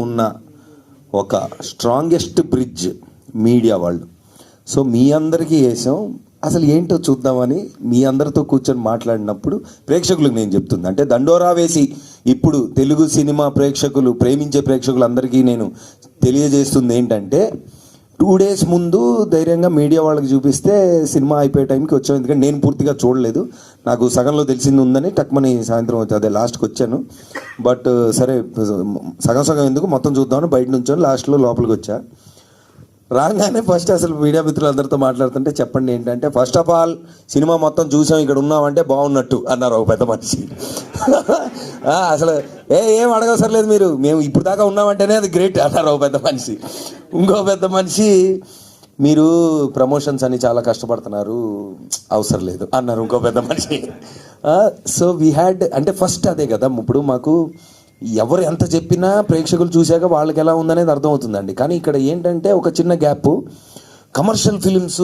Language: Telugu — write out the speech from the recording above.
ఉన్న ఒక స్ట్రాంగెస్ట్ బ్రిడ్జ్ మీడియా వాళ్ళు. సో మీ అందరికీ వేసాం, అసలు ఏంటో చూద్దామని మీ అందరితో కూర్చొని మాట్లాడినప్పుడు ప్రేక్షకులకు నేను చెప్తుంది, అంటే దండోరా వేసి ఇప్పుడు తెలుగు సినిమా ప్రేక్షకులు, ప్రేమించే ప్రేక్షకులు అందరికీ నేను తెలియజేస్తుంది ఏంటంటే, 2 days ముందు ధైర్యంగా మీడియా వాళ్ళకి చూపిస్తే సినిమా అయిపోయే టైంకి వచ్చాం. ఎందుకంటే నేను పూర్తిగా చూడలేదు, నాకు సగంలో తెలిసింది ఉందని టక్మని సాయంత్రం అదే లాస్ట్కి వచ్చాను. బట్ సరే సగం సగం ఎందుకు మొత్తం చూద్దామని బయట నుంచొని లాస్ట్లో లోపలికి వచ్చా. రాగానే ఫస్ట్ అసలు మీడియా మిత్రులందరితో మాట్లాడుతుంటే చెప్పండి ఏంటంటే, ఫస్ట్ ఆఫ్ ఆల్ సినిమా మొత్తం చూసాం, ఇక్కడ ఉన్నామంటే బాగున్నట్టు అన్నారు ఒక పెద్ద మనిషి. అసలు ఏం అడగవసరం లేదు, మీరు మేము ఇప్పుడు దాకా ఉన్నామంటేనే అది గ్రేట్ అన్నారు ఒక పెద్ద మనిషి. ఇంకో పెద్ద మనిషి, మీరు ప్రమోషన్స్ అని చాలా కష్టపడుతున్నారు, అవసరం లేదు అన్నారు ఇంకో పెద్ద మనిషి. సో వీ హ్యాడ్, అంటే ఫస్ట్ అదే కదా, ఇప్పుడు మాకు ఎవరు ఎంత చెప్పినా ప్రేక్షకులు చూశాక వాళ్ళకి ఎలా ఉందనేది అర్థమవుతుందండి. కానీ ఇక్కడ ఏంటంటే ఒక చిన్న గ్యాప్, కమర్షియల్ ఫిలిమ్స్